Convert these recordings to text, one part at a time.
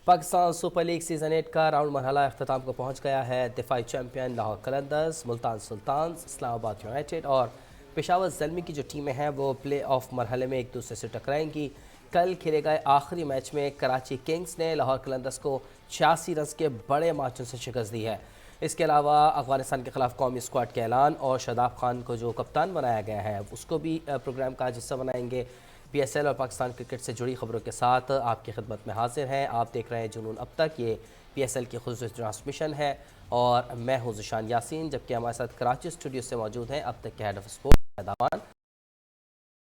Pakistan super league season 8 का round मरहला अख्ताम को पहुँच गया है। दिफाई चैम्पियन लाहौर कलंदर्स, मुल्तान सुल्तान्स, इस्लामाबाद यूनाइटेड और पेशावर ज़ल्मी की जो टीमें हैं वो प्ले ऑफ मरहले में एक दूसरे से टकराएंगी। कल खेले गए आखिरी मैच में कराची किंग्स ने लाहौर कलंदर्स को 86 रन के बड़े मार्जिन से शिकस्त दी है। इसके अलावा अफगानिस्तान के खिलाफ कौमी स्क्वाड के ऐलान और शादाब खान को जो कप्तान बनाया गया है उसको भी प्रोग्राम का हिस्सा बनाएंगे। PSL और पाकिस्तान क्रिकेट से जुड़ी खबरों के साथ आपकी खिदमत में हाजिर हैं। आप देख रहे हैं जुनून अब तक। ये PSL की खुसूसी ट्रांसमिशन है और मैं हूँ ज़िशान यासीन, जबकि हमारे साथ कराची स्टूडियो से मौजूद हैं अब तक के हेड ऑफ स्पोर्ट्स दावान,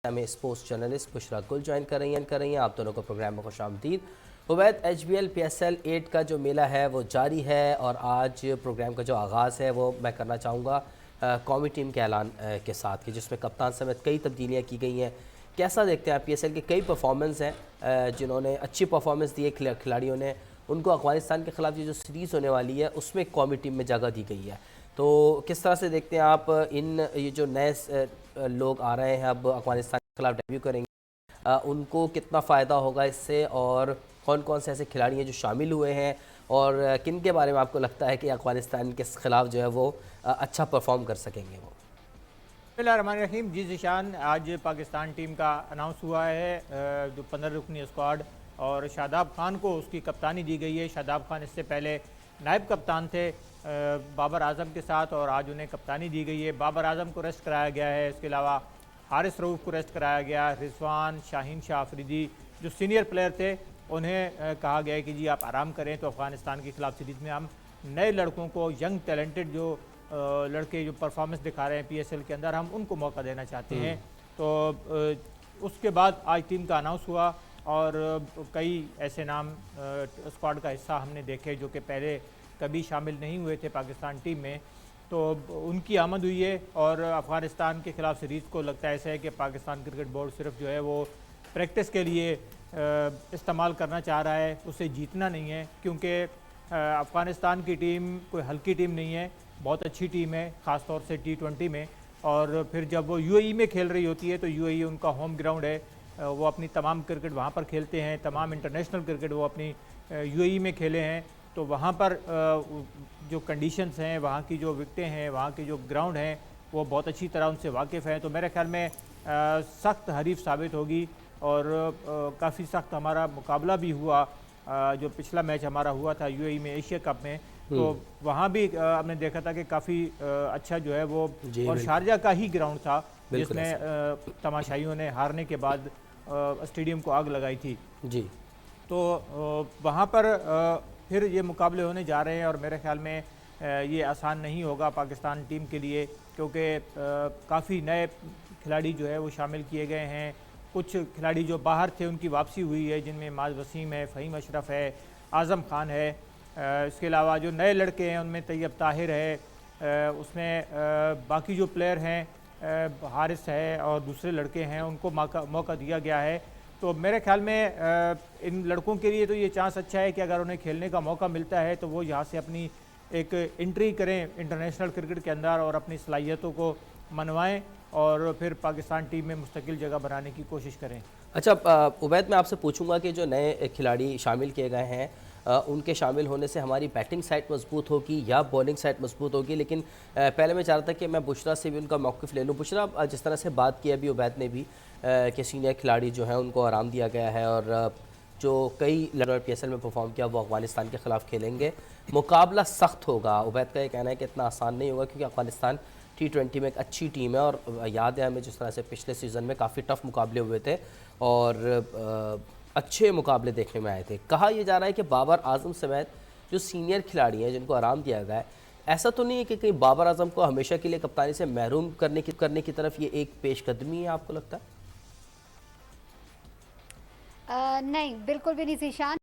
हमें स्पोर्ट्स जर्नलिस्ट बुशरा गुल ज्वाइन कर रही हैं। आप दोनों को प्रोग्राम में खुश आमदीद। उबैद, HBL PSL 8 का जो मेला है वो जारी है और आज प्रोग्राम का जो आगाज़ है वो मैं करना चाहूँगा कौमी टीम के ऐलान के साथ कि जिसमें कप्तान समेत कई तब्दीलियाँ की गई हैं। कैसा देखते हैं आप? PSL के कई परफॉर्मेंस हैं जिन्होंने अच्छी परफॉर्मेंस दी है खिलाड़ियों ने, उनको अफगानिस्तान के ख़िलाफ़ ये जो सीरीज़ होने वाली है उसमें कौमी टीम में जगह दी गई है। तो किस तरह से देखते हैं आप ये जो नए लोग आ रहे हैं अब अफगानिस्तान के खिलाफ डेब्यू करेंगे, उनको कितना फ़ायदा होगा इससे और कौन कौन से ऐसे खिलाड़ी हैं जो शामिल हुए हैं और किन के बारे में आपको लगता है कि अफगानिस्तान के ख़िलाफ़ जो है वो अच्छा परफॉर्म कर सकेंगे? वो बिस्मिल्लाहिर्रहमानिर्रहीम। जी ज़िशान, आज पाकिस्तान टीम का अनाउंस हुआ है जो 15 रुकनी स्क्वाड और शादाब खान को उसकी कप्तानी दी गई है। शादाब खान इससे पहले नायब कप्तान थे बाबर आजम के साथ और आज उन्हें कप्तानी दी गई है। बाबर आजम को रेस्ट कराया गया है, इसके अलावा हारिस रऊफ़ को रेस्ट कराया गया। रिजवान, शाहीन शाह अफरीदी जो सीनियर प्लेयर थे उन्हें कहा गया है कि जी आप आराम करें। तो अफ़गानिस्तान के खिलाफ सीरीज़ में हम नए लड़कों को, यंग टैलेंटेड जो लड़के जो परफॉर्मेंस दिखा रहे हैं PSL के अंदर, हम उनको मौका देना चाहते हैं। तो उसके बाद आज टीम का अनाउंस हुआ और कई ऐसे नाम स्क्वाड का हिस्सा हमने देखे जो कि पहले कभी शामिल नहीं हुए थे पाकिस्तान टीम में, तो उनकी आमद हुई है। और अफ़गानिस्तान के ख़िलाफ़ सीरीज़ को लगता है ऐसा है कि पाकिस्तान क्रिकेट बोर्ड सिर्फ जो है वो प्रैक्टिस के लिए इस्तेमाल करना चाह रहा है, उसे जीतना नहीं है। क्योंकि अफ़गानिस्तान की टीम कोई हल्की टीम नहीं है, बहुत अच्छी टीम है, ख़ास तौर से T20 में। और फिर जब वो UAE में खेल रही होती है तो UAE उनका होम ग्राउंड है, वो अपनी तमाम क्रिकेट वहाँ पर खेलते हैं, तमाम इंटरनेशनल क्रिकेट वो अपनी UAE में खेले हैं। तो वहाँ पर जो कंडीशंस हैं, वहाँ की जो विकटें हैं, वहाँ की जो ग्राउंड हैं, वो बहुत अच्छी तरह उनसे वाकिफ़ हैं। तो मेरे ख्याल में सख्त हरीफ साबित होगी और काफ़ी सख्त हमारा मुकाबला भी हुआ। जो पिछला मैच हमारा हुआ था UAE में एशिया कप में, तो वहाँ भी हमने देखा था कि काफ़ी अच्छा जो है वो, और शारजा का ही ग्राउंड था जिसमें तमाशाइयों ने हारने के बाद स्टेडियम को आग लगाई थी जी। तो वहाँ पर फिर ये मुकाबले होने जा रहे हैं और मेरे ख्याल में ये आसान नहीं होगा पाकिस्तान टीम के लिए, क्योंकि काफ़ी नए खिलाड़ी जो है वो शामिल किए गए हैं। कुछ खिलाड़ी जो बाहर थे उनकी वापसी हुई है, जिनमें माज वसीम है, फ़हीम अशरफ है, आज़म खान है। इसके अलावा जो नए लड़के हैं उनमें तैयब ताहिर है, उसमें बाकी जो प्लेयर हैं हारिस है और दूसरे लड़के हैं, उनको मौका दिया गया है। तो मेरे ख्याल में इन लड़कों के लिए तो ये चांस अच्छा है कि अगर उन्हें खेलने का मौका मिलता है तो वो यहाँ से अपनी एक एंट्री करें इंटरनेशनल क्रिकेट के अंदर और अपनी सलाहियतों को मनवाएं और फिर पाकिस्तान टीम में मुस्तकिल जगह बनाने की कोशिश करें। अच्छा उबैद, मैं आपसे पूछूंगा कि जो नए खिलाड़ी शामिल किए गए हैं उनके शामिल होने से हमारी बैटिंग साइड मजबूत होगी या बॉलिंग साइड मजबूत होगी, लेकिन पहले मैं चाह रहा था कि मैं बुशरा से भी उनका मौक़िफ़ ले लूँ। बुशरा, जिस तरह से बात की अभी उबैद ने भी कि सीनियर खिलाड़ी जो हैं उनको आराम दिया गया है और जो कई लड़के PSL में परफॉर्म किया वो अफगानिस्तान के ख़िलाफ़ खेलेंगे, मुकाबला सख्त होगा। उबैद का ये कहना है कि इतना आसान नहीं होगा क्योंकि अफगानिस्तान T20 में एक अच्छी टीम है और याद है हमें जिस तरह से पिछले सीज़न में काफ़ी टफ मुकाबले हुए थे और अच्छे मुकाबले देखने में आए थे। कहा यह जा रहा है कि बाबर आजम समेत जो सीनियर खिलाड़ी हैं जिनको आराम दिया गया है, ऐसा तो नहीं है कि कहीं बाबर आजम को हमेशा के लिए कप्तानी से महरूम करने की तरफ ये एक पेशकदमी है, आपको लगता है? नहीं, बिल्कुल भी नहीं ज़िशान।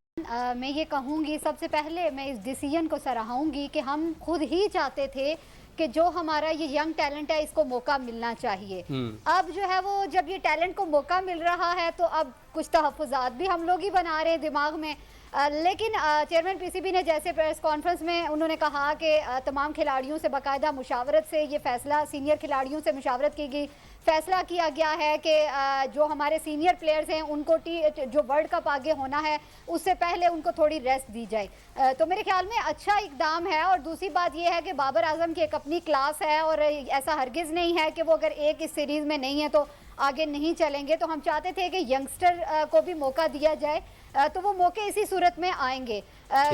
मैं ये कहूँगी, सबसे पहले मैं इस डिसीजन को सराहूँगी कि हम खुद ही चाहते थे कि जो हमारा ये यंग टैलेंट है इसको मौका मिलना चाहिए। अब जो है वो जब ये टैलेंट को मौका मिल रहा है तो अब कुछ तहफ़्फ़ुज़ात भी हम लोग ही बना रहे हैं दिमाग में। लेकिन चेयरमैन PCB ने जैसे प्रेस कॉन्फ्रेंस में उन्होंने कहा कि तमाम खिलाड़ियों से बाकायदा मुशावरत से ये फ़ैसला, सीनियर खिलाड़ियों से मुशावरत की गई, फैसला किया गया है कि जो हमारे सीनियर प्लेयर्स हैं उनको जो वर्ल्ड कप आगे होना है उससे पहले उनको थोड़ी रेस्ट दी जाए। तो मेरे ख्याल में अच्छा इकदाम है। और दूसरी बात यह है कि बाबर आजम की एक अपनी क्लास है और ऐसा हरगिज़ नहीं है कि वो अगर एक इस सीरीज़ में नहीं है तो आगे नहीं चलेंगे। तो हम चाहते थे कि यंगस्टर को भी मौका दिया जाए, तो वो मौके इसी सूरत में आएंगे।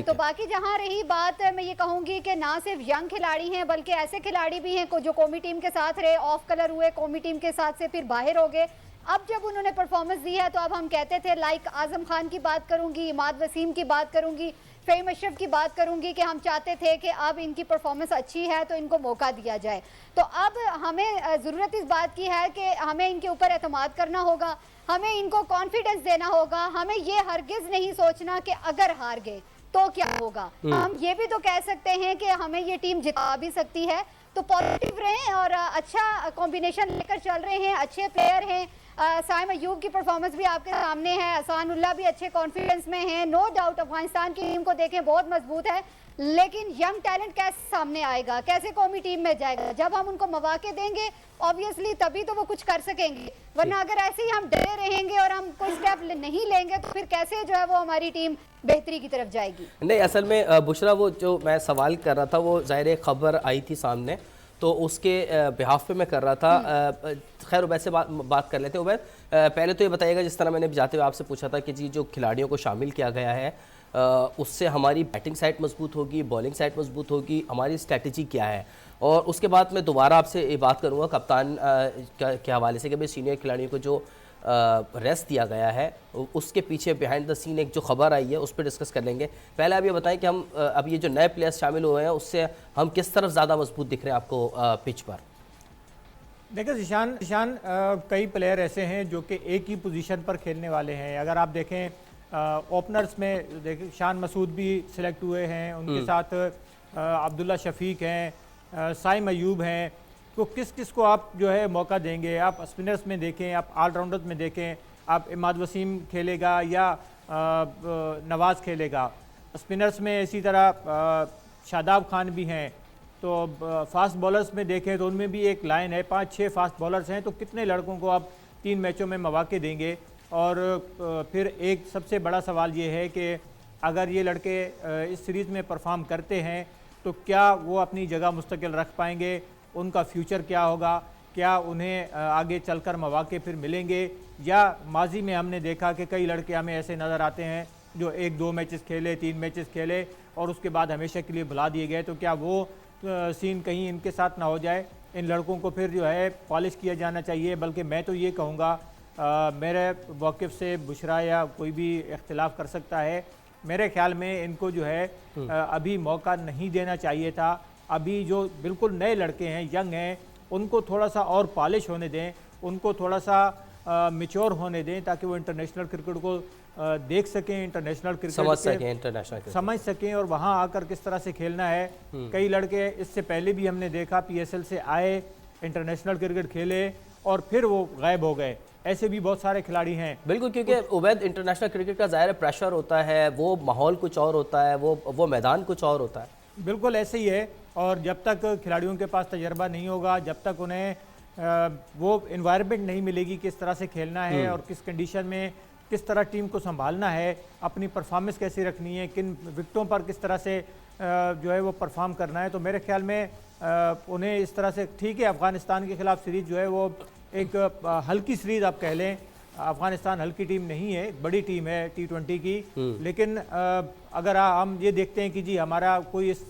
तो बाकी जहां रही बात, मैं ये कहूंगी कि ना सिर्फ यंग खिलाड़ी हैं बल्कि ऐसे खिलाड़ी भी हैं जो कौमी टीम के साथ रहे, ऑफ कलर हुए, कौमी टीम के साथ से फिर बाहर हो गए। अब जब उन्होंने परफॉर्मेंस दी है तो अब हम कहते थे, लाइक आजम खान की बात करूंगी, इमाद वसीम की बात करूंगी, फ़हीम अशरफ की बात करूंगी कि हम चाहते थे कि अब इनकी परफॉर्मेंस अच्छी है तो इनको मौका दिया जाए। तो अब हमें ज़रूरत इस बात की है कि हमें इनके ऊपर एतमाद करना होगा, हमें इनको कॉन्फिडेंस देना होगा। हमें ये हरगिज़ नहीं सोचना कि अगर हार गए तो क्या होगा। हम ये भी तो कह सकते हैं कि हमें ये टीम जिता भी सकती है। तो पॉजिटिव रहें और अच्छा कॉम्बिनेशन लेकर चल रहे हैं, अच्छे प्लेयर हैं। साइम अयूब की परफॉर्मेंस भी आपके सामने है, अहसानुल्लाह भी अच्छे कॉन्फिडेंस में हैं। नो डाउट अफगानिस्तान की टीम को देखें, बहुत मजबूत है, लेकिन यंग टैलेंट कैसे सामने आएगा, कैसे कौमी टीम में जाएगा? जब हम उनको मौके देंगे ऑब्वियसली तभी तो वो कुछ कर सकेंगे, वरना अगर ऐसे ही हम डरे रहेंगे और हम कोई स्टेप नहीं लेंगे तो फिर कैसे जो है वो हमारी टीम बेहतरी की तरफ जाएगी। नहीं, असल में बुशरा वो जो मैं सवाल कर रहा था वो ज़ाहिर खबर आई थी सामने, तो उसके बिहाफ पे मैं कर रहा था। खैर उबैद से बात कर लेते हैं। उबैद, पहले तो ये बताइएगा, जिस तरह मैंने जाते हुए आपसे पूछा था कि जी जो खिलाड़ियों को शामिल किया गया है उससे हमारी बैटिंग साइड मजबूत होगी, बॉलिंग साइड मजबूत होगी, हमारी स्ट्रेटजी क्या है? और उसके बाद मैं दोबारा आपसे ये बात करूँगा कप्तान के हवाले से कि भाई सीनियर खिलाड़ियों को जो रेस्ट दिया गया है उसके पीछे बिहाइंड द सीन एक जो खबर आई है उस पर डिस्कस कर लेंगे। पहले आप ये बताएं कि हम अब ये जो नए प्लेयर्स शामिल हुए हैं उससे हम किस तरफ ज़्यादा मजबूत दिख रहे हैं आपको पिच पर? देखिए ईशान, कई प्लेयर ऐसे हैं जो कि एक ही पोजीशन पर खेलने वाले हैं। अगर आप देखें ओपनर्स में देखिए शान मसूद भी सिलेक्ट हुए हैं, उनके साथ अब्दुल्ला शफीक हैं, साइम अयूब हैं। तो किस किस को आप जो है मौका देंगे? आप स्पिनर्स में देखें, आप ऑलराउंडर्स में देखें, आप इमाद वसीम खेलेगा या नवाज़ खेलेगा। स्पिनर्स में इसी तरह शादाब खान भी हैं। तो फास्ट बॉलर्स में देखें तो उनमें भी एक लाइन है, 5-6 फास्ट बॉलर्स हैं। तो कितने लड़कों को आप 3 मैचों में मौके देंगे? और फिर एक सबसे बड़ा सवाल ये है कि अगर ये लड़के इस सीरीज़ में परफॉर्म करते हैं तो क्या वो अपनी जगह मुस्तकिल रख पाएंगे? उनका फ्यूचर क्या होगा? क्या उन्हें आगे चलकर मौके फिर मिलेंगे? या माजी में हमने देखा कि कई लड़के हमें ऐसे नज़र आते हैं जो 1-2 मैचेस खेले, 3 मैचेस खेले और उसके बाद हमेशा के लिए भुला दिए गए। तो क्या वो सीन कहीं इनके साथ ना हो जाए? इन लड़कों को फिर जो है पॉलिश किया जाना चाहिए। बल्कि मैं तो ये कहूँगा, मेरे मौक़िफ़ से बुशरा या कोई भी इख्तिलाफ़ कर सकता है, मेरे ख्याल में इनको जो है अभी मौका नहीं देना चाहिए था। अभी जो बिल्कुल नए लड़के हैं, यंग हैं, उनको थोड़ा सा और पॉलिश होने दें, उनको थोड़ा सा मैच्योर होने दें ताकि वो इंटरनेशनल क्रिकेट को देख सकें, इंटरनेशनल क्रिकेट समझ सकें और वहाँ आकर किस तरह से खेलना है। कई लड़के इससे पहले भी हमने देखा PSL से आए, इंटरनेशनल क्रिकेट खेले और फिर वो गायब हो गए। ऐसे भी बहुत सारे खिलाड़ी हैं। बिल्कुल, क्योंकि उबैद इंटरनेशनल क्रिकेट का ज़ाहिर प्रेशर होता है, वो माहौल कुछ और होता है, वो मैदान कुछ और होता है। बिल्कुल ऐसे ही है। और जब तक खिलाड़ियों के पास तजर्बा नहीं होगा, जब तक उन्हें वो इन्वायरमेंट नहीं मिलेगी किस तरह से खेलना है और किस कंडीशन में किस तरह टीम को संभालना है, अपनी परफॉर्मेंस कैसी रखनी है, किन विकेटों पर किस तरह से जो है वो परफॉर्म करना है, तो मेरे ख्याल में उन्हें इस तरह से ठीक है। अफ़गानिस्तान के ख़िलाफ़ सीरीज़ जो है वो एक हल्की सीरीज़ आप कह लें। अफ़गानिस्तान हल्की टीम नहीं है, बड़ी टीम है T20 की। लेकिन अगर हम ये देखते हैं कि जी हमारा कोई इस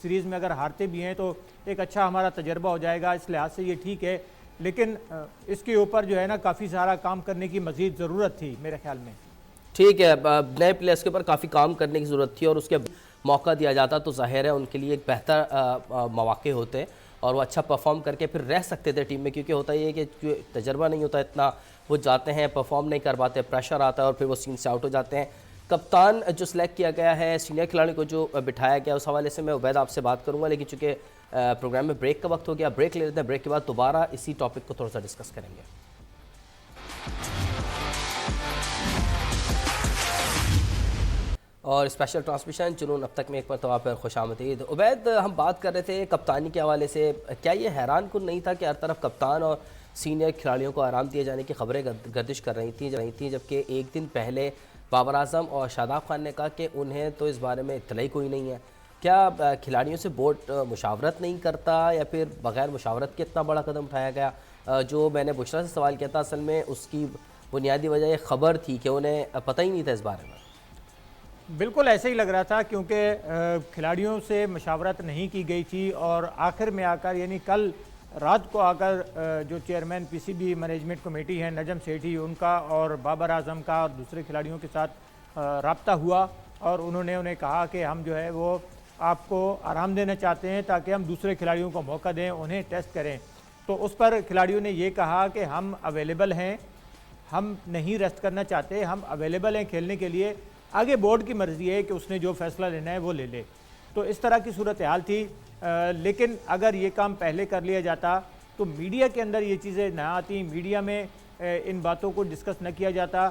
सीरीज़ में अगर हारते भी हैं तो एक अच्छा हमारा तजर्बा हो जाएगा, इस लिहाज से ये ठीक है। लेकिन इसके ऊपर जो है ना काफ़ी सारा काम करने की मज़ीद ज़रूरत थी मेरे ख्याल में। ठीक है, नए प्लेयर्स के ऊपर काफ़ी काम करने की ज़रूरत थी और उसके मौका दिया जाता तो ज़ाहिर है उनके लिए एक बेहतर मौके होते और वो अच्छा परफॉर्म करके फिर रह सकते थे टीम में। क्योंकि होता ये है कि तजर्बा नहीं होता इतना, वो जाते हैं परफॉर्म नहीं कर पाते, प्रेशर आता है और फिर वो सीन से आउट हो जाते हैं। कप्तान जो सिलेक्ट किया गया है, सीनियर खिलाड़ी को जो बिठाया गया, उस हवाले से मैं उबैद आपसे बात करूंगा। लेकिन चूँकि प्रोग्राम में ब्रेक का वक्त हो गया, ब्रेक ले लेते हैं, ब्रेक के बाद दोबारा इसी टॉपिक को थोड़ा सा डिस्कस करेंगे। और स्पेशल ट्रांसमिशन जुनून अब तक में एक मरतबा पर खुशामदीद। उबैद, हम बात कर रहे थे कप्तानी के हवाले से, क्या ये हैरान कुन नहीं था कि हर तरफ कप्तान और सीनियर खिलाड़ियों को आराम दिए जाने की खबरें गर्दिश कर रही थी, जबकि एक दिन पहले बाबर आजम और शादाब खान ने कहा कि उन्हें तो इस बारे में इत्तला ही कोई नहीं है। क्या खिलाड़ियों से बोर्ड मुशावरत नहीं करता, या फिर बगैर मुशावरत के इतना बड़ा कदम उठाया गया? जो मैंने बुशरा से सवाल किया था, असल में उसकी बुनियादी वजह ये खबर थी कि उन्हें पता ही नहीं था इस बारे में। बिल्कुल ऐसे ही लग रहा था, क्योंकि खिलाड़ियों से मशावरत नहीं की गई थी और आखिर में आकर यानी कल रात को आकर जो चेयरमैन पीसीबी मैनेजमेंट कमेटी है नजम सेठी, उनका और बाबर आजम का और दूसरे खिलाड़ियों के साथ रब्ता हुआ और उन्होंने उन्हें कहा कि हम जो है वो आपको आराम देना चाहते हैं ताकि हम दूसरे खिलाड़ियों को मौका दें, उन्हें टेस्ट करें। तो उस पर खिलाड़ियों ने ये कहा कि हम अवेलेबल हैं, हम नहीं रेस्ट करना चाहते, हम अवेलेबल हैं खेलने के लिए, आगे बोर्ड की मर्ज़ी है कि उसने जो फ़ैसला लेना है वो ले ले। तो इस तरह की सूरत हाल थी। लेकिन अगर ये काम पहले कर लिया जाता तो मीडिया के अंदर ये चीज़ें ना आती, मीडिया में इन बातों को डिस्कस न किया जाता,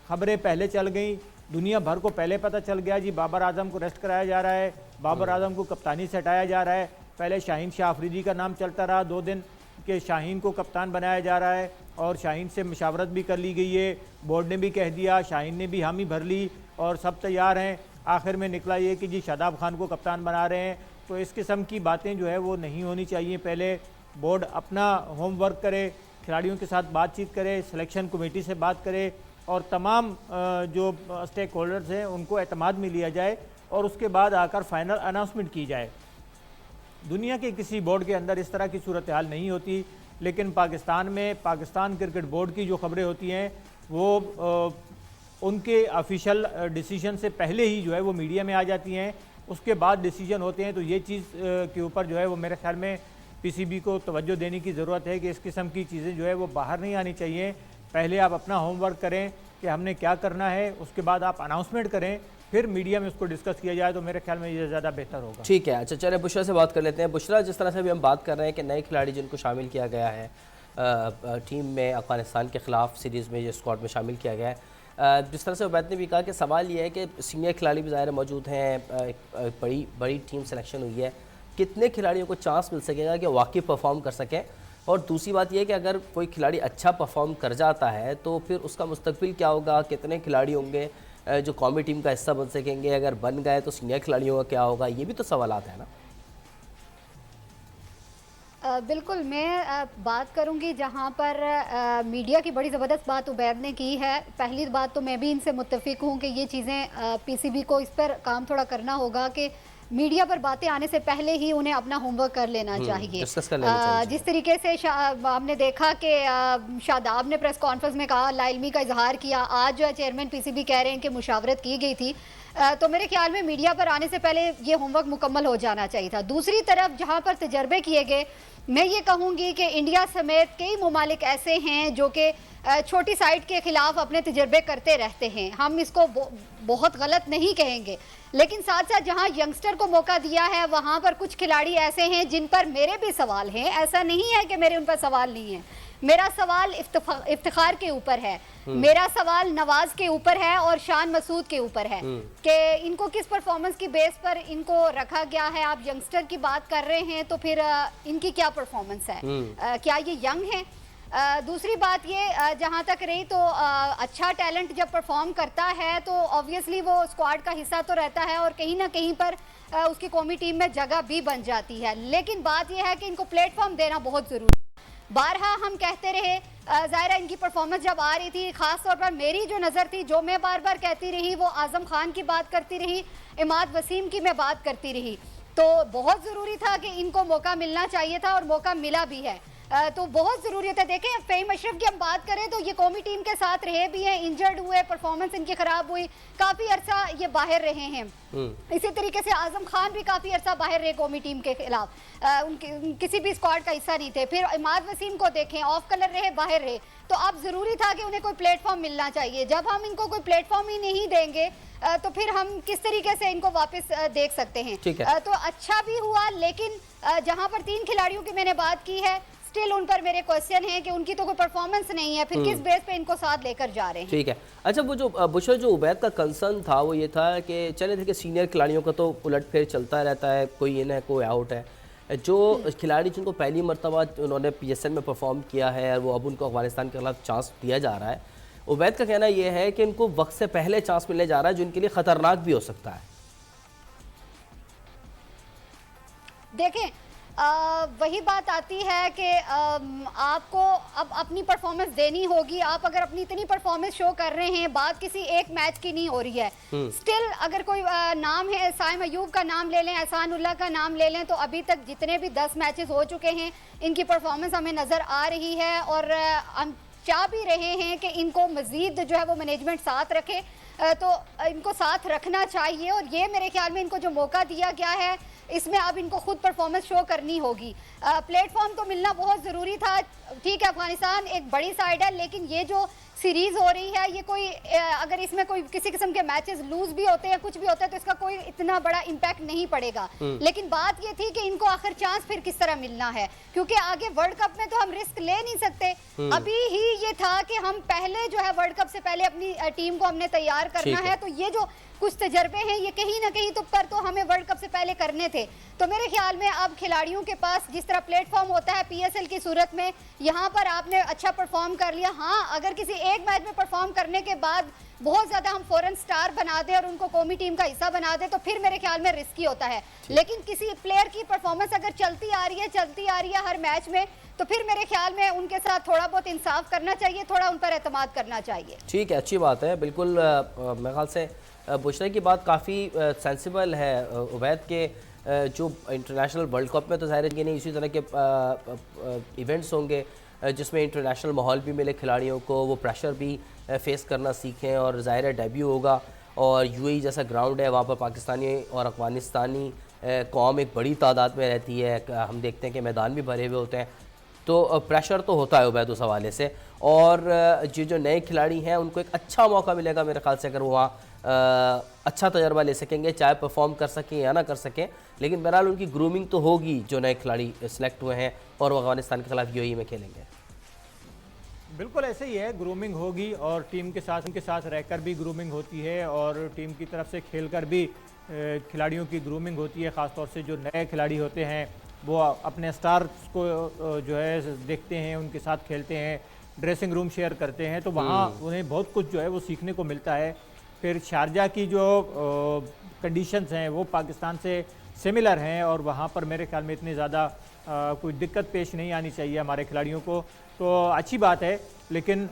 खबरें पहले चल गई, दुनिया भर को पहले पता चल गया जी बाबर आजम को रेस्ट कराया जा रहा है, बाबर आजम को कप्तानी से हटाया जा रहा है। पहले शाहीन शाह अफरीदी का नाम चलता रहा 2 दिन कि शाहीन को कप्तान बनाया जा रहा है और शाहीन से मुशावरत भी कर ली गई है, बोर्ड ने भी कह दिया, शाहीन ने भी हामी भर ली और सब तैयार हैं। आखिर में निकला ये कि जी शादाब खान को कप्तान बना रहे हैं। तो इस किस्म की बातें जो है वो नहीं होनी चाहिए। पहले बोर्ड अपना होमवर्क करे, खिलाड़ियों के साथ बातचीत करे, सिलेक्शन कमेटी से बात करे और तमाम जो स्टेक होल्डर्स हैं उनको एतमाद में लिया जाए और उसके बाद आकर फाइनल अनाउंसमेंट की जाए। दुनिया के किसी बोर्ड के अंदर इस तरह की सूरत हाल नहीं होती, लेकिन पाकिस्तान में पाकिस्तान क्रिकेट बोर्ड की जो खबरें होती हैं वो उनके ऑफिशियल डिसीजन से पहले ही जो है वो मीडिया में आ जाती हैं, उसके बाद डिसीजन होते हैं। तो ये चीज़ के ऊपर जो है वो मेरे ख्याल में पीसीबी को तवज्जो देने की ज़रूरत है कि इस किस्म की चीज़ें जो है वो बाहर नहीं आनी चाहिए। पहले आप अपना होमवर्क करें कि हमने क्या करना है, उसके बाद आप अनाउंसमेंट करें, फिर मीडिया में उसको डिस्कस किया जाए तो मेरे ख्याल में ये ज़्यादा बेहतर होगा। ठीक है, अच्छा चले बुशरा से बात कर लेते हैं। बुशरा, जिस तरह से अभी हम बात कर रहे हैं कि नए खिलाड़ी जिनको शामिल किया गया है टीम में अफगानिस्तान के ख़िलाफ़ सीरीज़ में, जो स्क्वाड में शामिल किया गया है, जिस तरह से उबैद ने भी कहा कि सवाल ये है कि सीनियर खिलाड़ी भी ज़ाहिर मौजूद हैं, बड़ी टीम सिलेक्शन हुई है, कितने खिलाड़ियों को चांस मिल सकेगा कि वाकई परफॉर्म कर सकें? और दूसरी बात यह है कि अगर कोई खिलाड़ी अच्छा परफॉर्म कर जाता है तो फिर उसका मुस्तकबिल क्या होगा? कितने खिलाड़ी होंगे जो कौमी टीम का हिस्सा बन सकेंगे? अगर बन गए तो सीनियर खिलाड़ियों का क्या होगा? ये भी तो सवालात है ना। बिल्कुल, मैं बात करूंगी जहां पर मीडिया की बड़ी ज़बरदस्त बात उबैद ने की है। पहली बात तो मैं भी इनसे मुत्तफिक हूं कि ये चीज़ें पीसीबी को इस पर काम थोड़ा करना होगा कि मीडिया पर बातें आने से पहले ही उन्हें अपना होमवर्क कर लेना चाहिए। जिस तरीके से हमने देखा कि शादाब ने प्रेस कॉन्फ्रेंस में कहा, लाइलमी का इजहार किया, आज जो है चेयरमैन पीसीबी कह रहे हैं कि मुशावरत की गई थी। तो मेरे ख्याल में मीडिया पर आने से पहले ये होमवर्क मुकम्मल हो जाना चाहिए था। दूसरी तरफ जहाँ पर तजर्बे किए गए, मैं ये कहूँगी कि इंडिया समेत कई ममालिक ऐसे हैं जो कि छोटी साइड के ख़िलाफ़ अपने तजर्बे करते रहते हैं। हम इसको बहुत गलत नहीं कहेंगे, लेकिन साथ साथ जहां यंगस्टर को मौका दिया है वहां पर कुछ खिलाड़ी ऐसे हैं जिन पर मेरे भी सवाल हैं। ऐसा नहीं है कि मेरे उन पर सवाल नहीं है। मेरा सवाल इफ्तिखार के ऊपर है, मेरा सवाल नवाज के ऊपर है और शान मसूद के ऊपर है कि इनको किस परफॉर्मेंस की बेस पर इनको रखा गया है। आप यंगस्टर की बात कर रहे हैं तो फिर इनकी क्या परफॉर्मेंस है? क्या ये यंग है? दूसरी बात ये जहाँ तक रही तो अच्छा टैलेंट जब परफॉर्म करता है तो ऑब्वियसली वो स्क्वाड का हिस्सा तो रहता है और कहीं ना कहीं पर उसकी कौमी टीम में जगह भी बन जाती है। लेकिन बात यह है कि इनको प्लेटफॉर्म देना बहुत ज़रूरी है। बारहा हम कहते रहे, ज़ाहिरा इनकी परफॉर्मेंस जब आ रही थी, ख़ास तौर पर मेरी जो नज़र थी, जो मैं बार बार कहती रही, वो आज़म खान की बात करती रही, इमाद वसीम की मैं बात करती रही। तो बहुत ज़रूरी था कि इनको मौका मिलना चाहिए था और मौका मिला भी है। तो बहुत ज़रूरी है। देखें, फ़हीम अशरफ की हम बात करें तो ये कौमी टीम के साथ रहे भी हैं, इंजर्ड हुए, परफॉर्मेंस इनकी ख़राब हुई, काफ़ी अरसा ये बाहर रहे हैं। इसी तरीके से आज़म खान भी काफ़ी अरसा बाहर रहे कौमी टीम के खिलाफ, उनके किसी भी स्क्वाड का हिस्सा नहीं थे। फिर इमाद वसीम को देखें, ऑफ कलर रहे, बाहर रहे। तो अब ज़रूरी था कि उन्हें कोई प्लेटफॉर्म मिलना चाहिए। जब हम इनको कोई प्लेटफॉर्म ही नहीं देंगे तो फिर हम किस तरीके से इनको वापस देख सकते हैं? तो अच्छा भी हुआ, लेकिन जहाँ पर 3 खिलाड़ियों की मैंने बात की है, स्टिल उन पर मेरे क्वेश्चन है कि उनकी तो कोई परफॉर्मेंस नहीं है, फिर किस बेस पे इनको साथ लेकर जा रहे हैं? ठीक है। अच्छा, वो जो बुशरा, जो उबैद का कंसर्न था वो ये था कि चले थे कि सीनियर खिलाड़ियों का तो उलट फेर चलता रहता है, कोई इन है कोई आउट है, जो खिलाड़ी जिनको पहली मर्तबा उन्होंने PSL में परफॉर्म किया है वो अब उनको अफगानिस्तान के खिलाफ चांस दिया जा रहा है, उबैद का कहना यह है कि इनको वक्त से पहले चांस मिलने जा रहा है जो इनके लिए ख़तरनाक भी हो सकता है। देखें, वही बात आती है कि आपको अब अपनी परफॉर्मेंस देनी होगी। आप अगर अपनी इतनी परफॉर्मेंस शो कर रहे हैं, बात किसी एक मैच की नहीं हो रही है। स्टिल अगर कोई नाम है, साइम अयूब का नाम ले लें, एहसान उल्लाह का नाम ले लें, तो अभी तक जितने भी 10 मैचेस हो चुके हैं इनकी परफॉर्मेंस हमें नज़र आ रही है और हम चाह भी रहे हैं कि इनको मज़ीद जो है वो मैनेजमेंट साथ रखे, तो इनको साथ रखना चाहिए। और ये मेरे ख्याल में इनको जो मौका दिया गया है इसमें अब इनको खुद परफॉर्मेंस शो करनी होगी। प्लेटफॉर्म तो मिलना बहुत ज़रूरी था। ठीक है, अफगानिस्तान एक बड़ी साइड है, लेकिन ये जो सीरीज़ हो रही है ये कोई अगर इसमें कोई किसी किस्म के मैचेस लूज भी होते हैं, कुछ भी होता है, तो इसका कोई इतना बड़ा इम्पैक्ट नहीं पड़ेगा। लेकिन बात ये थी कि इनको आखिर चांस फिर किस तरह मिलना है, क्योंकि आगे वर्ल्ड कप में तो हम रिस्क ले नहीं सकते। अभी ही ये था कि हम पहले जो है वर्ल्ड कप से पहले अपनी टीम को हमने तैयार करना है, तो ये जो कुछ तजर्बे हैं ये कहीं ना कहीं तो हमें वर्ल्ड कप से पहले करने थे। तो मेरे ख्याल में अब खिलाड़ियों के पास जिस तरह प्लेटफॉर्म होता है PSL की सूरत में, यहाँ पर आपने अच्छा परफॉर्म कर लिया। हाँ, अगर किसी एक मैच में परफॉर्म करने के बाद बहुत ज़्यादा हम फौरन स्टार बना दें और उनको कौमी टीम का हिस्सा बना दें तो फिर मेरे ख्याल में रिस्की होता है। लेकिन किसी प्लेयर की परफॉर्मेंस अगर चलती आ रही है हर मैच में, तो फिर मेरे ख्याल में उनके साथ थोड़ा बहुत इंसाफ करना चाहिए, थोड़ा उन पर एतमाद करना चाहिए। ठीक है, अच्छी बात है। बिल्कुल मेरे ख्याल से बुशरा की बात काफ़ी सेंसिबल है उबैद के। जो इंटरनेशनल वर्ल्ड कप में तो ज़ाहिर है कि नहीं इसी तरह के इवेंट्स होंगे जिसमें इंटरनेशनल माहौल भी मिले खिलाड़ियों को, वो प्रेशर भी फेस करना सीखें और ज़ाहिर है डेब्यू होगा और UAE जैसा ग्राउंड है, वहाँ पर पाकिस्तानी और अफगानिस्तानी कौम एक बड़ी तादाद में रहती है। हम देखते हैं कि मैदान भी भरे हुए होते हैं, तो प्रेशर तो होता है उबैद उस हवाले से। और जो नए खिलाड़ी हैं उनको एक अच्छा मौका मिलेगा मेरे ख्याल से, अगर वो वहाँ अच्छा तजर्बा ले सकेंगे, चाहे परफॉर्म कर सकें या ना कर सकें, लेकिन बहरहाल उनकी ग्रूमिंग तो होगी जो नए खिलाड़ी सिलेक्ट हुए हैं और वो अफगानिस्तान के खिलाफ UAE में खेलेंगे। बिल्कुल ऐसे ही है, ग्रूमिंग होगी और टीम के साथ रहकर भी ग्रूमिंग होती है और टीम की तरफ से खेलकर भी खिलाड़ियों की ग्रूमिंग होती है। ख़ासतौर से जो नए खिलाड़ी होते हैं वो अपने स्टार्स को जो है देखते हैं, उनके साथ खेलते हैं, ड्रेसिंग रूम शेयर करते हैं, तो वहाँ उन्हें बहुत कुछ जो है वो सीखने को मिलता है। फिर शारजा की जो कंडीशंस हैं वो पाकिस्तान से सिमिलर हैं और वहाँ पर मेरे ख्याल में इतनी ज़्यादा कोई दिक्कत पेश नहीं आनी चाहिए हमारे खिलाड़ियों को, तो अच्छी बात है। लेकिन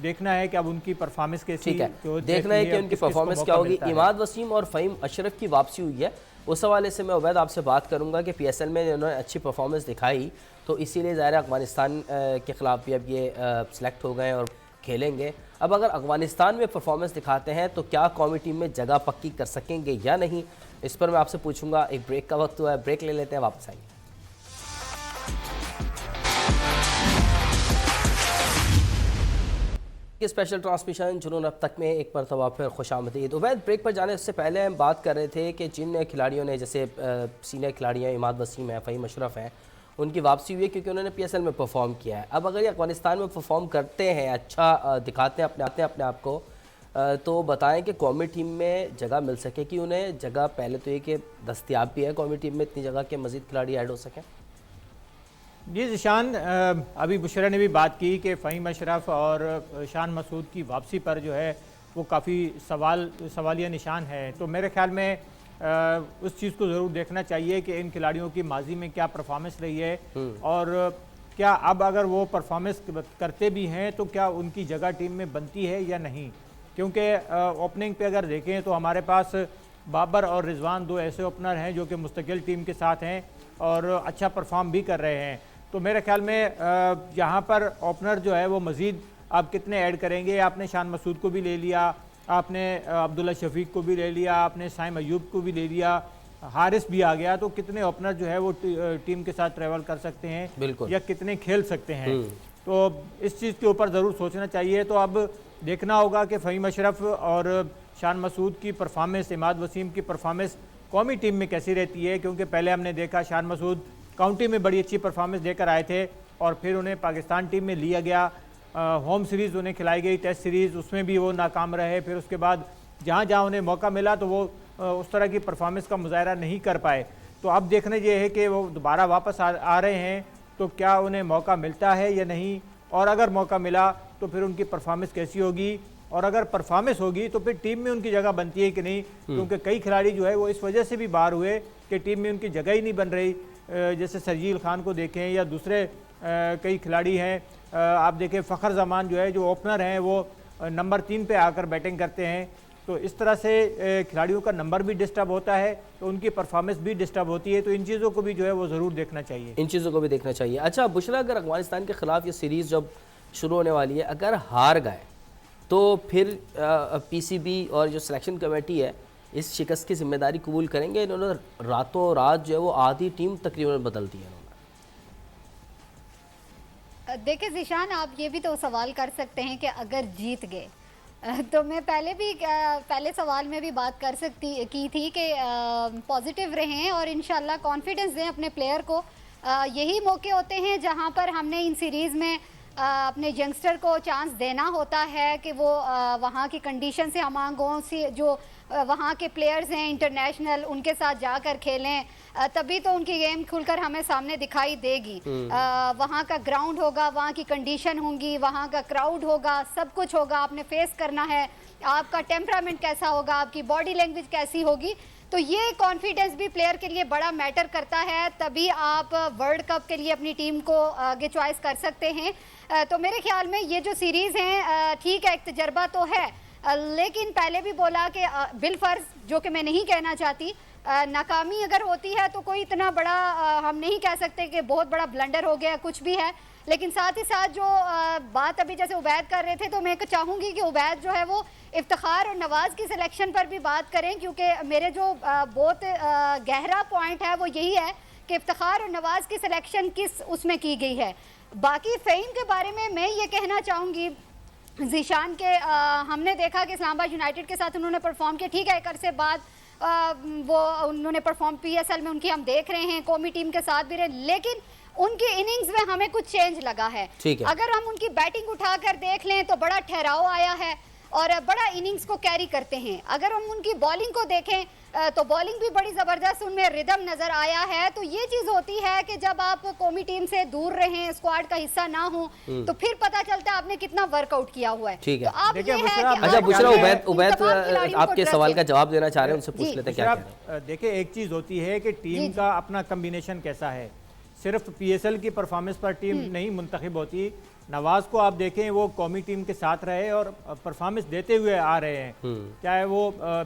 देखना है कि अब उनकी परफॉर्मेंस कैसी, ठीक है, देखना है कि उनकी परफॉर्मेंस क्या होगी। इमाद वसीम और फ़हीम अशरफ की वापसी हुई है, उस हवाले से मैं उबैद आपसे बात करूंगा कि PSL में उन्होंने अच्छी परफॉर्मेंस दिखाई, तो इसीलिए ज़ाहिर अफगानिस्तान के ख़िलाफ़ भी अब ये सिलेक्ट हो गए और खेलेंगे। अब अगर अफगानिस्तान में परफॉर्मेंस दिखाते हैं तो क्या कौमी टीम में जगह पक्की कर सकेंगे या नहीं, इस पर मैं आपसे पूछूंगा। एक ब्रेक का वक्त हुआ है, ब्रेक ले लेते हैं, वापस आएंगे। स्पेशल ट्रांसमिशन जुनून अब तक में एक मरतबा फिर खुशामदीद। उबैद, ब्रेक पर जाने से पहले हम बात कर रहे थे कि जिन खिलाड़ियों ने, जैसे सीनियर खिलाड़ी हैं, इमाद वसीम है, फ़हीम अशरफ हैं, उनकी वापसी हुई है क्योंकि उन्होंने PSL में परफॉर्म किया है। अब अगर ये अफगानिस्तान में परफॉर्म करते हैं, अच्छा दिखाते हैं अपने आप को, तो बताएं कि कौमी टीम में जगह मिल सके कि उन्हें जगह, पहले तो ये कि दस्तयाब भी है कौमी टीम में इतनी जगह के मज़ीद खिलाड़ी ऐड हो सकें। जी ज़िशान, अभी बुशरा ने भी बात की कि फ़हीम अशरफ और शान मसूद की वापसी पर जो है वो काफ़ी सवालिया निशान है। तो मेरे ख्याल में उस चीज़ को ज़रूर देखना चाहिए कि इन खिलाड़ियों की माजी में क्या परफॉर्मेंस रही है और क्या अब अगर वो परफॉर्मेंस करते भी हैं तो क्या उनकी जगह टीम में बनती है या नहीं। क्योंकि ओपनिंग पे अगर देखें तो हमारे पास बाबर और रिजवान दो ऐसे ओपनर हैं जो कि मुस्तकिल टीम के साथ हैं और अच्छा परफॉर्म भी कर रहे हैं। तो मेरे ख्याल में यहाँ पर ओपनर जो है वो मज़ीद आप कितने ऐड करेंगे। आपने शान मसूद को भी ले लिया, आपने अब्दुल्ला शफीक को भी ले लिया, आपने साइम अयूब को भी ले लिया, हारिस भी आ गया, तो कितने ओपनर जो है वो टीम के साथ ट्रैवल कर सकते हैं या कितने खेल सकते हैं। तो इस चीज़ के ऊपर ज़रूर सोचना चाहिए। तो अब देखना होगा कि फ़हीम अशरफ और शान मसूद की परफॉर्मेंस, इमाद वसीम की परफॉर्मेंस कौमी टीम में कैसी रहती है। क्योंकि पहले हमने देखा शान मसूद काउंटी में बड़ी अच्छी परफॉर्मेंस देकर आए थे और फिर उन्हें पाकिस्तान टीम में लिया गया, होम सीरीज़ उन्हें खिलाई गई, टेस्ट सीरीज़, उसमें भी वो नाकाम रहे। फिर उसके बाद जहाँ जहाँ उन्हें मौका मिला तो वो उस तरह की परफॉर्मेंस का मुजाहरा नहीं कर पाए। तो अब देखना ये है कि वो दोबारा वापस आ रहे हैं तो क्या उन्हें मौका मिलता है या नहीं, और अगर मौका मिला तो फिर उनकी परफॉर्मेंस कैसी होगी, और अगर परफॉर्मेंस होगी तो फिर टीम में उनकी जगह बनती है कि नहीं, क्योंकि कई खिलाड़ी जो है वो इस वजह से भी बाहर हुए कि टीम में उनकी जगह ही नहीं बन रही। जैसे शर्जील खान को देखें या दूसरे कई खिलाड़ी हैं, आप देखें फ़खर जमान जो है जो ओपनर हैं वो नंबर 3 पे आकर बैटिंग करते हैं, तो इस तरह से खिलाड़ियों का नंबर भी डिस्टर्ब होता है तो उनकी परफॉर्मेंस भी डिस्टर्ब होती है। तो इन चीज़ों को भी जो है वो ज़रूर देखना चाहिए, इन चीज़ों को भी देखना चाहिए। अच्छा बुशरा, अगर अफगानिस्तान के ख़िलाफ़ ये सीरीज़ जब शुरू होने वाली है, अगर हार गए तो फिर पीसीबी और जो सिलेक्शन कमेटी है इस शिकस्त की जिम्मेदारी कबूल करेंगे? इन्होंने रातों रात जो है वो आधी टीम तकरीबन बदल दी है इन्होंने। देखिए ज़ीशान, आप ये भी तो सवाल कर सकते हैं कि अगर जीत गए तो मैं पहले सवाल में भी बात की थी कि पॉजिटिव रहें और इंशाल्लाह कॉन्फिडेंस दें अपने प्लेयर को। यही मौके होते हैं जहां पर हमने इन सीरीज़ में अपने यंगस्टर को चांस देना होता है कि वो वहाँ की कंडीशन से हमांगों से जो वहाँ के प्लेयर्स हैं इंटरनेशनल, उनके साथ जाकर खेलें, तभी तो उनकी गेम खुलकर हमें सामने दिखाई देगी। वहाँ का ग्राउंड होगा, वहाँ की कंडीशन होंगी, वहाँ का क्राउड होगा, सब कुछ होगा, आपने फेस करना है, आपका टेम्परामेंट कैसा होगा, आपकी बॉडी लैंग्वेज कैसी होगी। तो ये कॉन्फिडेंस भी प्लेयर के लिए बड़ा मैटर करता है, तभी आप वर्ल्ड कप के लिए अपनी टीम को आगे चॉइस कर सकते हैं। तो मेरे ख्याल में ये जो सीरीज़ हैं ठीक है, एक तजर्बा तो है, लेकिन पहले भी बोला कि बिलफर्ज, जो कि मैं नहीं कहना चाहती, नाकामी अगर होती है तो कोई इतना बड़ा हम नहीं कह सकते कि बहुत बड़ा ब्लंडर हो गया, कुछ भी है। लेकिन साथ ही साथ जो बात अभी जैसे उबैद कर रहे थे, तो मैं चाहूँगी कि उबैद जो है वो इफ्तिखार और नवाज़ की सिलेक्शन पर भी बात करें, क्योंकि मेरे जो बहुत गहरा पॉइंट है वो यही है कि इफ्तिखार और नवाज़ की सिलेक्शन किस उसमें की गई है। बाकी फ़हीम के बारे में मैं ये कहना चाहूँगी ज़ीशान के हमने देखा कि इस्लामाबाद यूनाइटेड के साथ उन्होंने परफॉर्म किया, ठीक है, एक अरसे बाद वो उन्होंने परफॉर्म PSL में उनकी हम देख रहे हैं, कौमी टीम के साथ भी रहे, लेकिन उनकी इनिंग्स में हमें कुछ चेंज लगा है। अगर हम उनकी बैटिंग उठाकर देख लें तो बड़ा ठहराव आया है और बड़ा इनिंग्स को कैरी करते हैं। अगर हम उनकी बॉलिंग को देखें तो बॉलिंग भी बड़ी ज़बरदस्त, उनमें रिदम नज़र आया है। तो ये चीज़ होती है कि जब आप कौमी टीम से दूर रहें, स्क्वाड का हिस्सा ना हो, तो फिर पता चलता है आपने कितना वर्कआउट किया हुआ है। ठीक है, तो आप ये है कि अच्छा बुशरा, उबैद आपके सवाल का जवाब देना चाह रहे हैं, उनसे पूछ लेते हैं क्या कह रहे हैं। देखिए, एक चीज़ होती है कि टीम का अपना कम्बिनेशन कैसा है, सिर्फ PSL की परफॉर्मेंस पर टीम नहीं मुंतखब होती। नवाज को आप देखें, वो कौमी टीम के साथ रहे और परफॉर्मेंस देते हुए आ रहे हैं, चाहे वो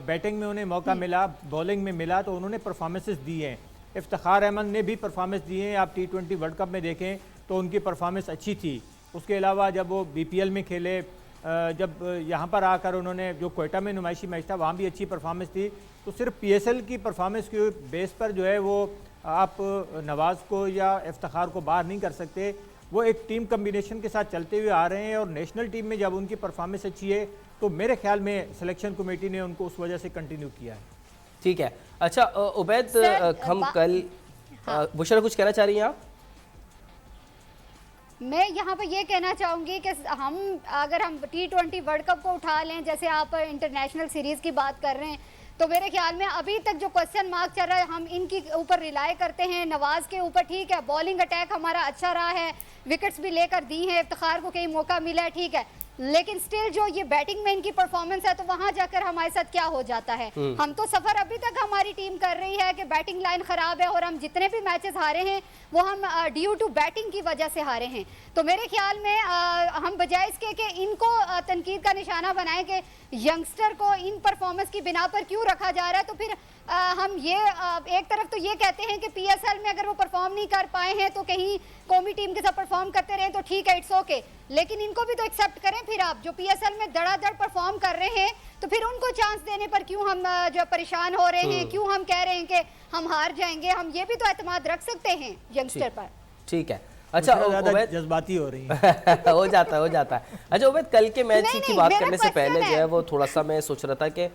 बैटिंग में उन्हें मौका मिला, बॉलिंग में मिला तो उन्होंने परफॉर्मेंसेस दी हैं। इफ्तिखार अहमद ने भी परफॉर्मेंस दी है, आप T20 वर्ल्ड कप में देखें तो उनकी परफॉर्मेंस अच्छी थी। उसके अलावा जब वो BPL में खेले, जब यहाँ पर आकर उन्होंने जो कोयटा में नुमाइशी मैच था वहाँ भी अच्छी परफॉर्मेंस थी। तो सिर्फ PSL की परफॉर्मेंस के बेस पर जो है वो आप नवाज़ को या इफ्तिखार को बाहर नहीं कर सकते। वो एक टीम कम्बिनेशन के साथ चलते हुए आ रहे हैं और नेशनल टीम में जब उनकी परफॉर्मेंस अच्छी है तो मेरे ख्याल में सिलेक्शन कमेटी ने उनको उस वजह से कंटिन्यू किया है। ठीक है, अच्छा उबैद, हम कल बुशरा कुछ कहना चाह रही हैं आप? मैं यहाँ पर ये कहना चाहूँगी कि अगर हम T20 वर्ल्ड कप को उठा लें, जैसे आप इंटरनेशनल सीरीज़ की बात कर रहे हैं, तो मेरे ख्याल में अभी तक जो क्वेश्चन मार्क चल रहा है हम इनकी ऊपर रिलाई करते हैं, नवाज के ऊपर। ठीक है, बॉलिंग अटैक हमारा अच्छा रहा है, विकेट्स भी लेकर दी हैं, इफ्तिखार को कहीं मौका मिला है, ठीक है, लेकिन स्टिल जो ये बैटिंग में इनकी परफॉर्मेंस है तो वहां जाकर हमारे साथ क्या हो जाता है। हम तो सफर अभी तक हमारी टीम कर रही है कि बैटिंग लाइन खराब है और हम जितने भी मैचेस हारे हैं वो हम ड्यू टू बैटिंग की वजह से हारे हैं। तो मेरे ख्याल में हम बजाय इसके कि इनको तनकीद का निशाना बनाएं कि यंगस्टर को इन परफॉर्मेंस की बिना पर क्यों रखा जा रहा है, तो फिर हम ये एक तरफ तो ये कहते हैं कि PSL में अगर वो परफॉर्म नहीं कर पाए हैं तो कहीं कौमी टीम के साथ परफॉर्म करते रहे तो ठीक है, इट्स ओके, लेकिन इनको भी तो एक्सेप्ट करें। फिर आप जो PSL में धड़ाधड़ परफॉर्म कर रहे हैं तो फिर उनको चांस देने पर क्यों हम जो परेशान हो रहे हैं, क्यों हम कह रहे हैं कि हम हार जाएंगे। हम ये भी तो एतमाद रख सकते हैं यंगस्टर पर। ठीक है, अच्छा उबैद, जज्बाती हो रही है हो जाता है। अच्छा उबैद, कल के मैच की बात करने से पहले जो है वो थोड़ा सा मैं सोच रहा था कि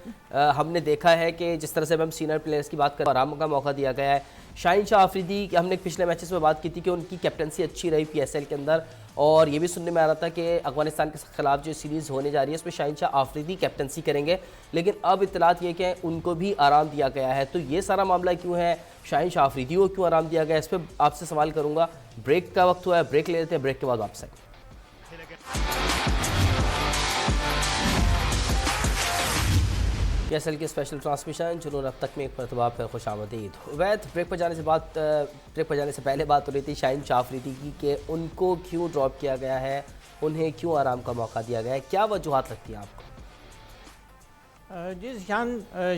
हमने देखा है कि जिस तरह से हम सीनियर प्लेयर्स की बात कर, आराम का मौका दिया गया है, शाहीन शाह आफरीदी की हमने पिछले मैचेस में बात की थी कि उनकी कैप्टनसी अच्छी रही पीएसएल के अंदर, और ये भी सुनने में आ रहा था कि अफगानिस्तान के खिलाफ जो सीरीज़ होने जा रही है उसमें शाहीन शाह आफरीदी कैप्टनसी करेंगे, लेकिन अब इत्तलात ये कि उनको भी आराम दिया गया है। तो ये सारा मामला क्यों है, शाहीन शाह आफरीदी को क्यों आराम दिया गया, इस पर आपसे सवाल करूँगा। ब्रेक का वक्त हुआ है, ब्रेक ले लेते हैं, ब्रेक के बाद वापस आएंगे। पीएसएल की स्पेशल ट्रांसमिशन जुनून अब तक में एक मरतबा फिर खुश आमदीद। उवैद, ब्रेक पर जाने से पहले बात हो रही थी शाहीन शाह आफरीदी की कि उनको क्यों ड्रॉप किया गया है, उन्हें क्यों आराम का मौका दिया गया है, क्या वजूहात लगती हैं आपको? जी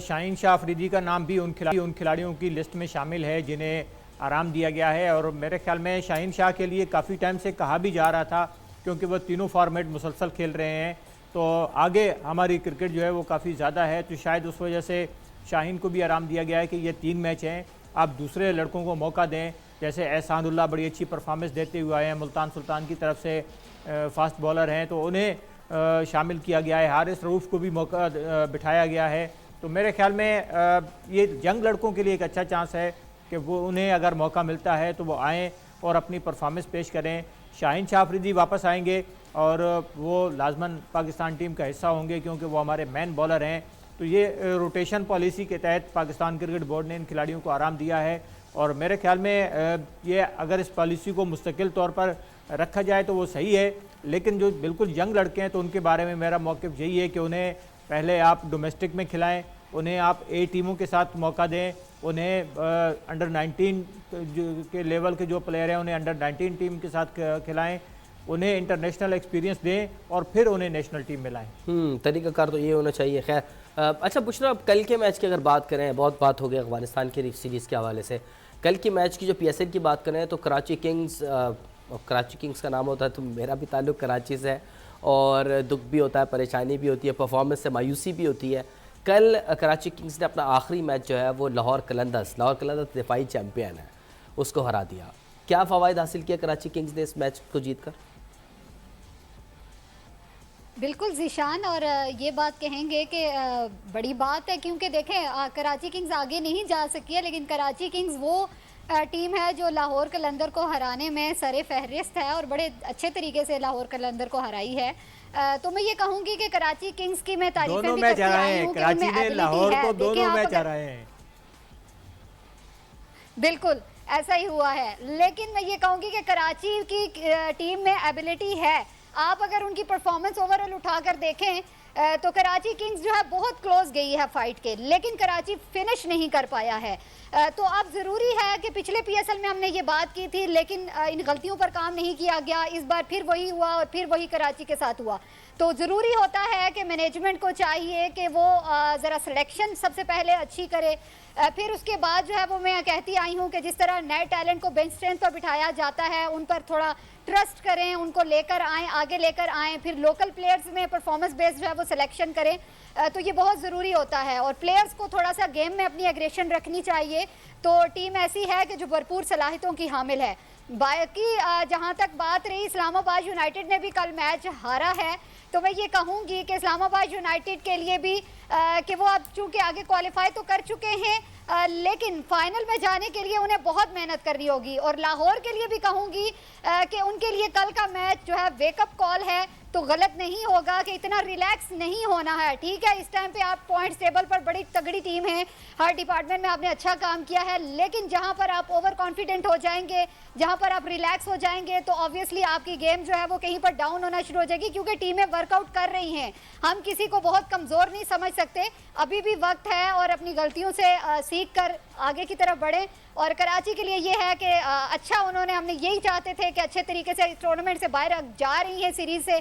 शाहीन शाह आफरीदी का नाम भी उन खिलाड़ियों की लिस्ट में शामिल है जिन्हें आराम दिया गया है, और मेरे ख्याल में शाहीन शाह के लिए काफ़ी टाइम से कहा भी जा रहा था, क्योंकि वो तीनों फॉर्मेट मुसलसल खेल रहे हैं, तो आगे हमारी क्रिकेट जो है वो काफ़ी ज़्यादा है, तो शायद उस वजह से शाहीन को भी आराम दिया गया है कि ये 3 मैच हैं, आप दूसरे लड़कों को मौका दें। जैसे एहसानुल्लाह बड़ी अच्छी परफॉर्मेंस देते हुए आए हैं, मुल्तान सुल्तान की तरफ से फास्ट बॉलर हैं, तो उन्हें शामिल किया गया है। हारिस रऊफ़ को भी मौका बिठाया गया है। तो मेरे ख्याल में ये यंग लड़कों के लिए एक अच्छा चांस है कि वो उन्हें अगर मौका मिलता है तो वो आएँ और अपनी परफॉर्मेंस पेश करें। शाहीन शाह आफरीदी वापस आएंगे और वो लाजमन पाकिस्तान टीम का हिस्सा होंगे, क्योंकि वो हमारे मैन बॉलर हैं। तो ये रोटेशन पॉलिसी के तहत पाकिस्तान क्रिकेट बोर्ड ने इन खिलाड़ियों को आराम दिया है, और मेरे ख्याल में ये अगर इस पॉलिसी को मुस्तकिल तौर पर रखा जाए तो वो सही है। लेकिन जो बिल्कुल यंग लड़के हैं तो उनके बारे में मेरा मौक़िफ़ यही है कि उन्हें पहले आप डोमेस्टिक में खिलाएं, उन्हें आप ए टीमों के साथ मौका दें, उन्हें अंडर 19 के लेवल के जो प्लेयर हैं उन्हें अंडर 19 टीम के साथ खिलाएं, उन्हें इंटरनेशनल एक्सपीरियंस दें और फिर उन्हें नेशनल टीम में लाएं। तरीक़ाकार तो ये होना चाहिए। खैर अच्छा बुशरा, अब कल के मैच की अगर बात करें, बहुत बात हो गई अफगानिस्तान की सीरीज़ के हवाले से, कल की मैच की जो पीएसएल की बात करें तो कराची किंग्स का नाम होता है तो मेरा भी ताल्लुक़ कराची से है, और दुख भी होता है, परेशानी भी होती है, परफॉर्मेंस से मायूसी भी होती है। कल कराची किंग्स ने अपना आखिरी मैच जो है वो लाहौर कलंदर्स दिफाई चैम्पियन है, उसको हरा दिया। क्या फ़वाइद हासिल किया कराची किंग्स ने इस मैच को जीत कर? बिल्कुल ज़ीशान, और ये बात कहेंगे कि बड़ी बात है, क्योंकि देखें कराची किंग्स आगे नहीं जा सकी है, लेकिन कराची किंग्स वो टीम है जो लाहौर कलंदर को हराने में सरे फहरिस्त है और बड़े अच्छे तरीके से लाहौर कलंदर को हराई है। तो मैं ये कहूँगी कि कराची किंग्स की मैं तारीफें भी करती आई हूँ कि उनमें एबिलिटी है। दोनों मैच हराए हैं, बिल्कुल ऐसा ही हुआ है, लेकिन मैं ये कहूँगी कि कराची की टीम में एबिलिटी है। आप अगर उनकी परफॉर्मेंस ओवरऑल उठाकर देखें तो कराची किंग्स जो है बहुत क्लोज गई है फाइट के, लेकिन कराची फिनिश नहीं कर पाया है। तो अब ज़रूरी है कि पिछले पीएसएल में हमने ये बात की थी, लेकिन इन गलतियों पर काम नहीं किया गया। इस बार फिर वही हुआ और फिर वही कराची के साथ हुआ। तो ज़रूरी होता है कि मैनेजमेंट को चाहिए कि वो ज़रा सिलेक्शन सबसे पहले अच्छी करे, फिर उसके बाद जो है वो मैं कहती आई हूँ कि जिस तरह नए टैलेंट को बेंच स्ट्रेंथ पर बिठाया जाता है उन पर थोड़ा ट्रस्ट करें, उनको लेकर आएँ, आगे लेकर आएँ, फिर लोकल प्लेयर्स में परफॉर्मेंस बेस्ड जो है वो सिलेक्शन करें। तो ये बहुत ज़रूरी होता है, और प्लेयर्स को थोड़ा सा गेम में अपनी एग्रेशन रखनी चाहिए। तो टीम ऐसी है कि जो भरपूर सलाहियतों की हामिल है। बाकी जहाँ तक बात रही, इस्लामाबाद यूनाइटेड ने भी कल मैच हारा है, तो मैं ये कहूँगी कि इस्लामाबाद यूनाइटेड के लिए भी कि वो अब चूँकि आगे क्वालिफाई तो कर चुके हैं, लेकिन फाइनल में जाने के लिए उन्हें बहुत मेहनत करनी होगी। और लाहौर के लिए भी कहूँगी कि उनके लिए कल का मैच जो है वेकअप कॉल है, तो गलत नहीं होगा कि इतना रिलैक्स नहीं होना है। ठीक है, इस टाइम पे आप पॉइंट्स टेबल पर बड़ी तगड़ी टीम है, हर डिपार्टमेंट में आपने अच्छा काम किया है, लेकिन जहां पर आप ओवर कॉन्फिडेंट हो जाएंगे, जहां पर आप रिलैक्स हो जाएंगे, तो ऑब्वियसली आपकी गेम जो है वो कहीं पर डाउन होना शुरू हो जाएगी, क्योंकि टीमें वर्कआउट कर रही हैं। हम किसी को बहुत कमज़ोर नहीं समझ सकते, अभी भी वक्त है, और अपनी गलतियों से सीख कर आगे की तरफ बढ़ें। और कराची के लिए ये है कि अच्छा, उन्होंने हमने यही चाहते थे कि अच्छे तरीके से टूर्नामेंट से बाहर जा रही है सीरीज़ से,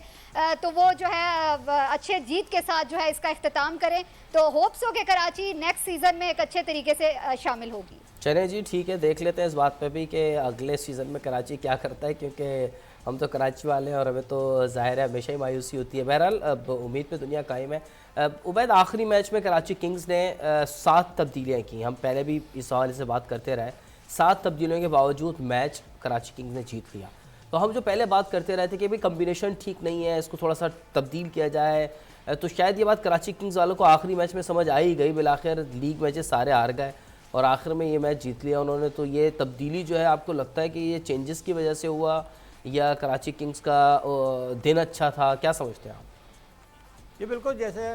तो वो जो है अच्छे जीत के साथ जो है इसका इख्तिताम करें। तो होप्स हो कि कराची नेक्स्ट सीज़न में एक अच्छे तरीके से शामिल होगी। चलें जी, ठीक है, देख लेते हैं इस बात पे भी कि अगले सीज़न में कराची क्या करता है, क्योंकि हम तो कराची वाले हैं और हमें तो ज़ाहिर है हमेशा ही मायूसी होती है। बहरहाल अब उम्मीद पे दुनिया कायम है। उबैद, आखिरी मैच में कराची किंग्स ने 7 तब्दीलियाँ की। हम पहले भी इस हवाले से बात करते रहे, 7 तब्दीलियों के बावजूद मैच कराची किंग्स ने जीत लिया। तो हम जो पहले बात करते रहे थे कि भाई कम्बिनेशन ठीक नहीं है, इसको थोड़ा सा तब्दील किया जाए, तो शायद ये बात कराची किंग्स वालों को आखिरी मैच में समझ आ ही गई। बिलाखिर लीग मैचेस सारे हार गए और आखिर में ये मैच जीत लिया उन्होंने। तो ये तब्दीली जो है आपको लगता है कि ये चेंजेस की वजह से हुआ या कराची किंग्स का दिन अच्छा था, क्या समझते हैं आप? ये बिल्कुल जैसे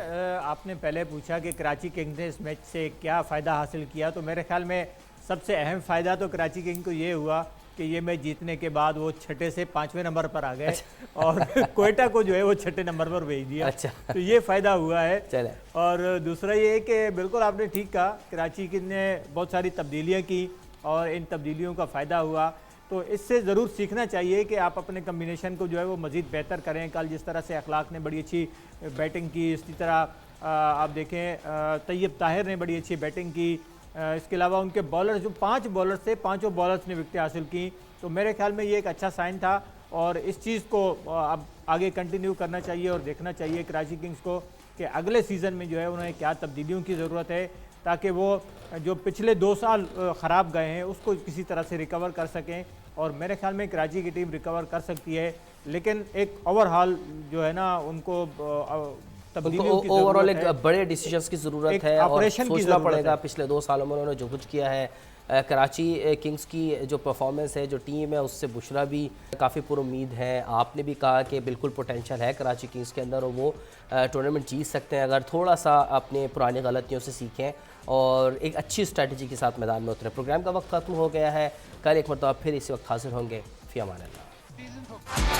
आपने पहले पूछा कि कराची किंग्स ने इस मैच से क्या फ़ायदा हासिल किया, तो मेरे ख्याल में सबसे अहम फ़ायदा तो कराची किंग्स को ये हुआ कि ये मैच जीतने के बाद वो 6 से 5वें नंबर पर आ गए और क्वेटा को जो है वो 6 नंबर पर भेज दिया। अच्छा। तो ये फ़ायदा हुआ है। चले। और दूसरा ये कि बिल्कुल आपने ठीक कहा, कराची किंग्स ने बहुत सारी तब्दीलियाँ की और इन तब्दीलियों का फ़ायदा हुआ। तो इससे ज़रूर सीखना चाहिए कि आप अपने कम्बिनेशन को जो है वो मज़ीद बेहतर करें। कल जिस तरह से अखलाक ने बड़ी अच्छी बैटिंग की, इसी तरह आप देखें तैयब ताहिर ने बड़ी अच्छी बैटिंग की। इसके अलावा उनके बॉलर जो 5 बॉलर थे, 5 बॉलर्स ने विकेटें हासिल की। तो मेरे ख्याल में ये एक अच्छा साइन था और इस चीज़ को अब आगे कंटिन्यू करना चाहिए और देखना चाहिए कराची किंग्स को कि अगले सीज़न में जो है उन्हें क्या तब्दीलियों की ज़रूरत है, ताकि वो जो पिछले 2 साल ख़राब गए हैं उसको किसी तरह से रिकवर कर सकें। और मेरे ख्याल में कराची की टीम रिकवर कर सकती है, लेकिन एक ओवरऑल जो है ना उनको ओवरऑल एक बड़े डिसीजंस की ज़रूरत है और सोचना पड़ेगा। पिछले 2 सालों में उन्होंने जो कुछ किया है, कराची किंग्स की जो परफॉर्मेंस है, जो टीम है, उससे बुशरा भी काफ़ी पुरुम्मीद है। आपने भी कहा कि बिल्कुल पोटेंशियल है कराची किंग्स के अंदर और वो टूर्नामेंट जीत सकते हैं अगर थोड़ा सा अपने पुरानी गलतियों से सीखें और एक अच्छी स्ट्रैटेजी के साथ मैदान में उतरें। प्रोग्राम का वक्त ख़त्म हो गया है, कल एक मरतबा फिर इसी वक्त हाजिर होंगे। फ़ी अमान अल्लाह।